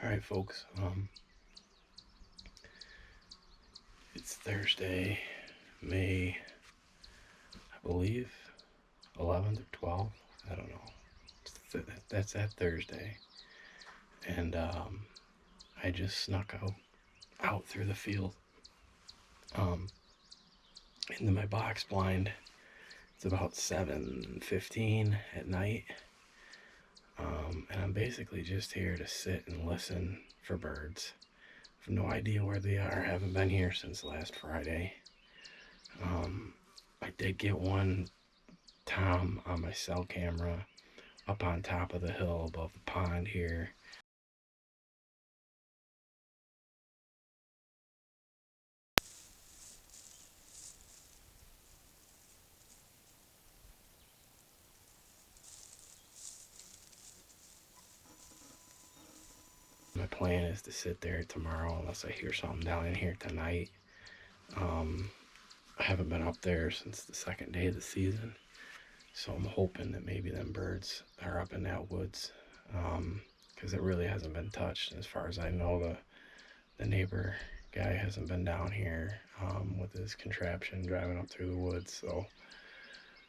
Alright folks, it's Thursday, May, I believe, 11th or 12th, I don't know, that's that Thursday, and I just snuck out through the field, into my box blind. It's about 7:15 at night, and I'm basically just here to sit and listen for birds. I have no idea where they are. I haven't been here since last Friday. I did get one tom on my cell camera up on top of the hill above the pond here. My plan is to sit there tomorrow unless I hear something down in here tonight. I haven't been up there since the second day of the season, so I'm hoping that maybe them birds are up in that woods, because it really hasn't been touched. As far as I know, the neighbor guy hasn't been down here with his contraption driving up through the woods, so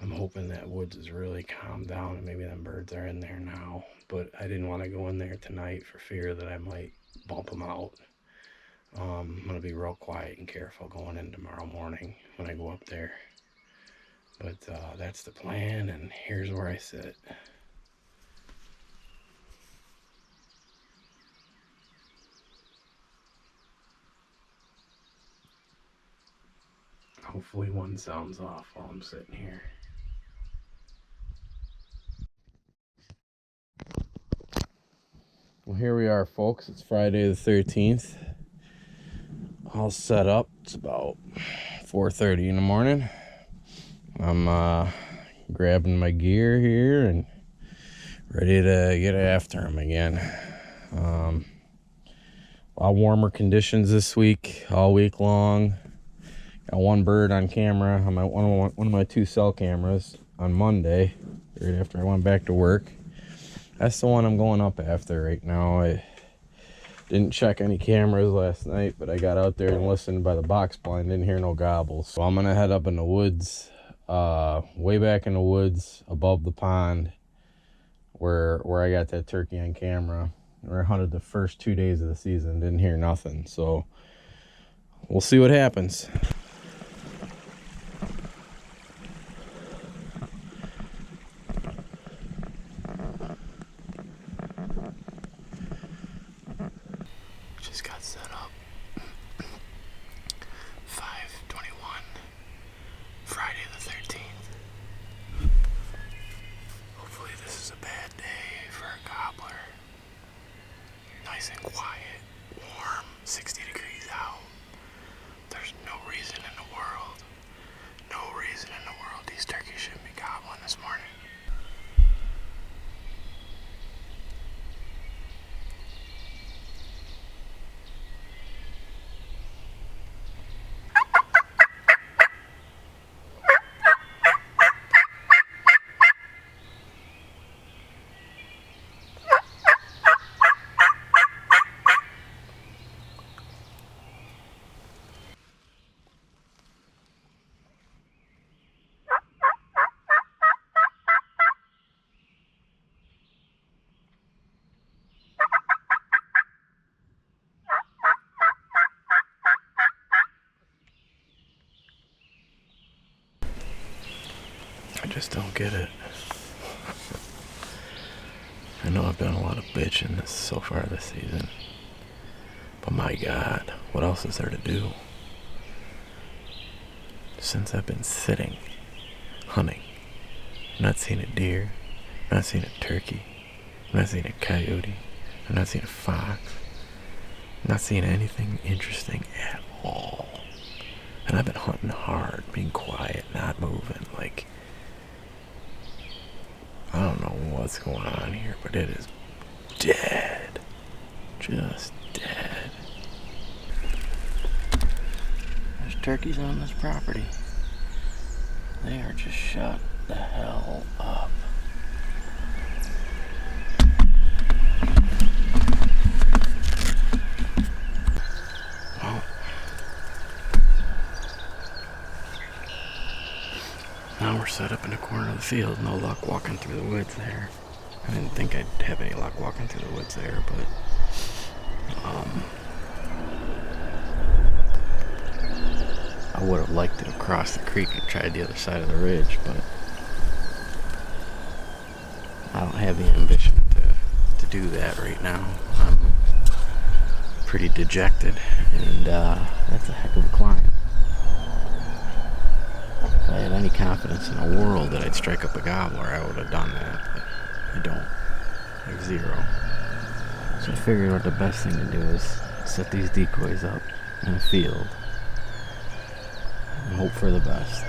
I'm hoping that woods is really calmed down and maybe them birds are in there now. But I didn't want to go in there tonight for fear that I might bump them out. I'm going to be real quiet and careful going in tomorrow morning when I go up there. But that's the plan, and here's where I sit. Hopefully one sounds off while I'm sitting here. Well, here we are, folks. It's Friday the 13th. All set up. It's about 4:30 in the morning. I'm grabbing my gear here and ready to get after them again. A lot warmer conditions this week, all week long. Got one bird on camera on one of my two cell cameras on Monday, right after I went back to work. That's the one I'm going up after right now. I didn't check any cameras last night, but I got out there and listened by the box blind. Didn't hear no gobbles. So I'm gonna head up in the woods, way back in the woods above the pond, where I got that turkey on camera. Where I hunted the first 2 days of the season. Didn't hear nothing. So we'll see what happens. Just got set up. 5:21, Friday the 13th. Hopefully this is a bad day for a gobbler. Nice and quiet, warm, 60 degrees out. There's no reason in the world these turkeys shouldn't be gobbling this morning. I just don't get it. I know I've done a lot of bitching so far this season, but my God, what else is there to do? Since I've been sitting, hunting, not seen a deer, not seen a turkey, not seen a coyote, I've not seen a fox, not seen anything interesting at all. And I've been hunting hard, being quiet, not moving, like, I don't know what's going on here, but it is dead. Just dead. There's turkeys on this property. They are just shut the hell up. set up in the corner of the field. No luck walking through the woods there. I didn't think I'd have any luck walking through the woods there, but I would have liked to have crossed the creek and tried the other side of the ridge, but I don't have the ambition to do that right now. I'm pretty dejected, and that's a heck of a climb. If I had any confidence in the world that I'd strike up a gobbler, I would have done that, but I don't. I have zero. So I figured what the best thing to do is set these decoys up in a field and hope for the best.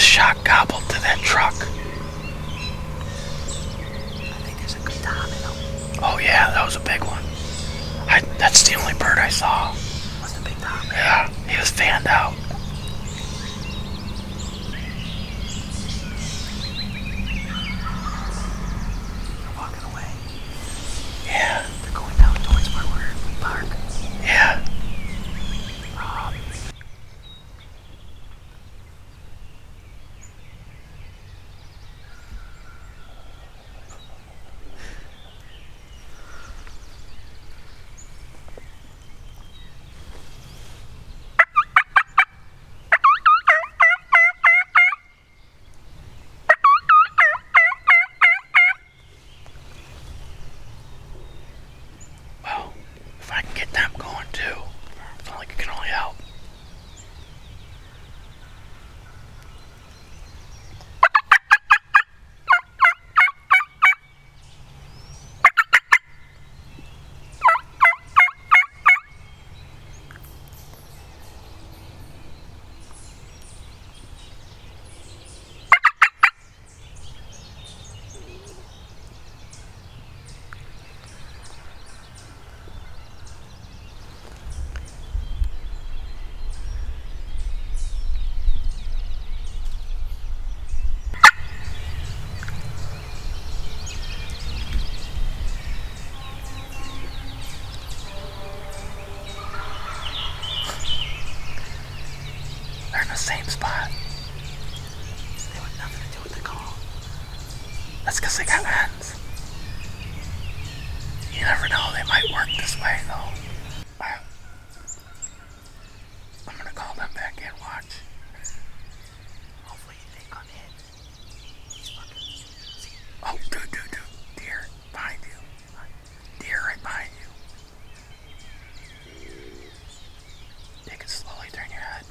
Shot gobbled to that truck. I think there's Oh yeah, that was a big one. That's the only bird I saw. Was the big top? Yeah, he was fanned out. They're walking away. Yeah. They're going down towards where we park. Yeah. Well, if I can get them going too, it's not like it can only help. They're in the same spot. They want nothing to do with the call. That's because they got hens. You never know, they might work this way though. I'm gonna call them back in, watch. Hopefully they come in. These fucking... See? Oh, dude. Deer behind you. Deer right behind you. You can slowly turn your head.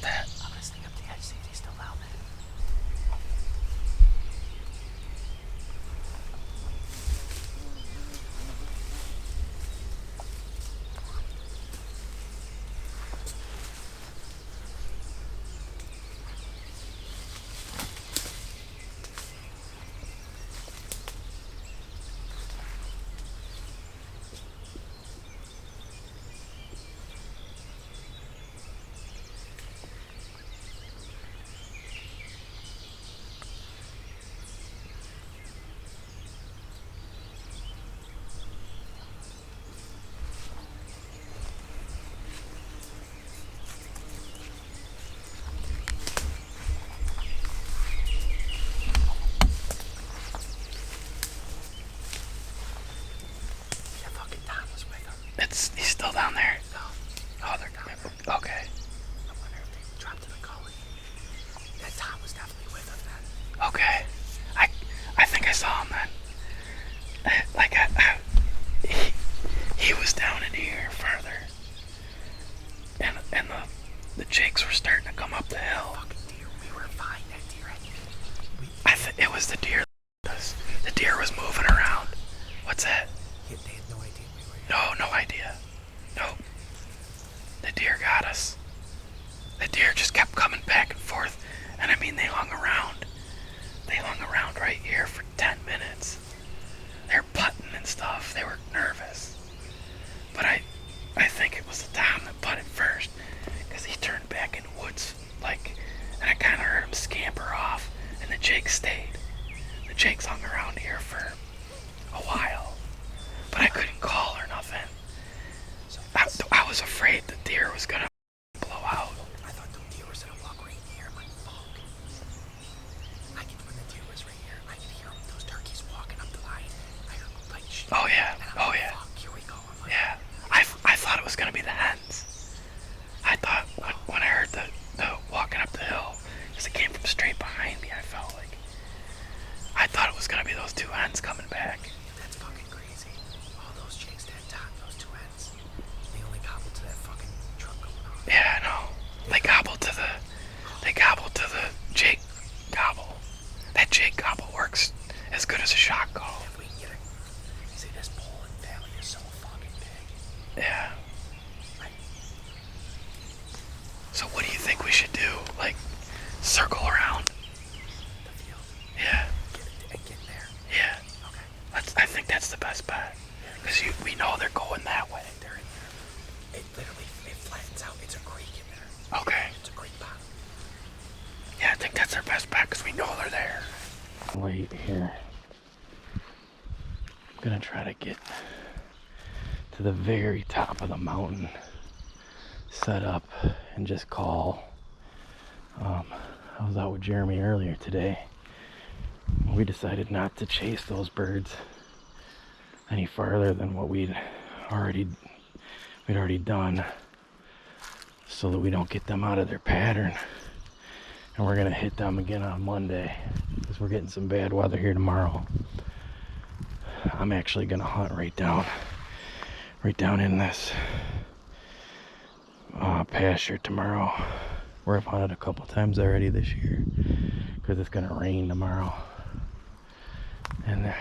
that? I'm gonna sneak up to the edge, see if he's still down there. He's still down there. No. Oh, they're down there. Okay. I wonder if they dropped to the gully. That Tom was definitely with them then. Okay. I think I saw him then. He was down in here further. And the jakes were starting to come up the hill. Fucking deer. We were fine. That deer had It was the deer. The deer was moving around. What's that? They had no idea we were here. No idea. Nope. The deer got us. The deer just kept coming back and forth. And I mean, they hung around. They hung around right here for 10 minutes. They were putting and stuff. They were nervous. But I think it was the Tom that putted first. Because he turned back in the woods. And I kind of heard him scamper off. And the Jake stayed. The Jakes hung around here for a while. But I couldn't call or nothing. I was afraid the deer was gonna blow out. I thought the deer was gonna walk right here. I'm like, fuck. When the deer was right here, I could hear those turkeys walking up the line. I heard like shit. Oh yeah. Oh yeah. Fuck, here we go. I'm like, yeah. I thought it was gonna be the hens. I thought when I heard the walking up the hill, because it came from straight behind me, I felt like I thought it was gonna be those two hens coming back. That's fucking crazy. All those chicks that top, those two hens, they only gobbled to that fucking truck going on. Yeah, I know. They gobbled to the Jake gobble. That Jake gobble works as good as a shot call. If we can get it. See, this Poland Valley is so fucking big. Yeah. So what do you think we should do? Circle around? The field. Yeah. Get there. Yeah. Okay. I think that's the best bet. Because we know they're going that way. They're in there. It literally flattens out. It's a creek in there. Okay. It's a creek bottom. Yeah, I think that's our best bet because we know they're there. Wait here. I'm gonna try to get to the very top of the mountain, set up, and just call. I was out with Jeremy earlier today. We decided not to chase those birds any farther than what we'd already done, so that we don't get them out of their pattern. And we're gonna hit them again on Monday because we're getting some bad weather here tomorrow. I'm actually gonna hunt right down in this pasture tomorrow, where I've hunted a couple times already this year, because it's gonna rain tomorrow. And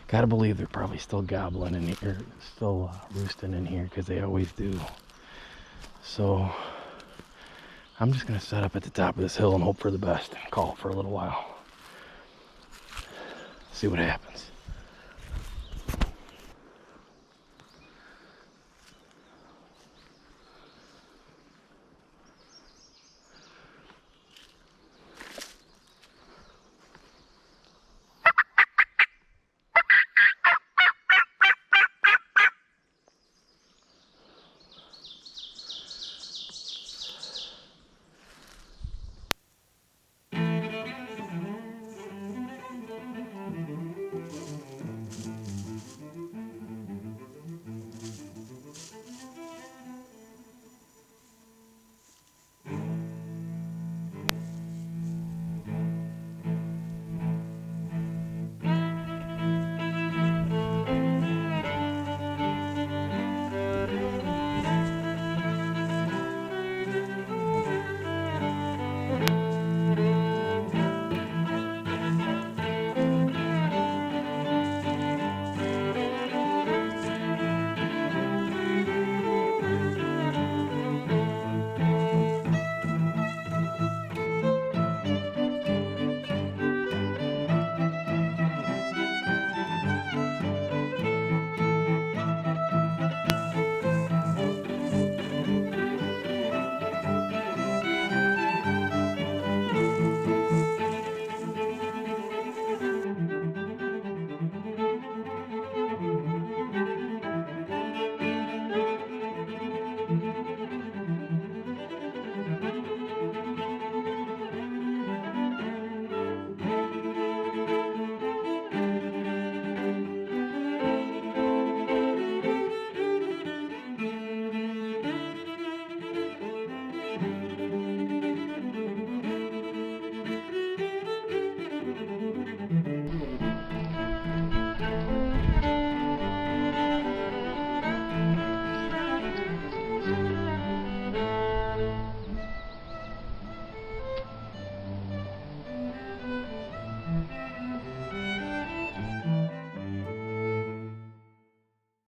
gotta believe they're probably still gobbling in here, still roosting in here, because they always do. So I'm just gonna set up at the top of this hill and hope for the best and call for a little while. See what happens.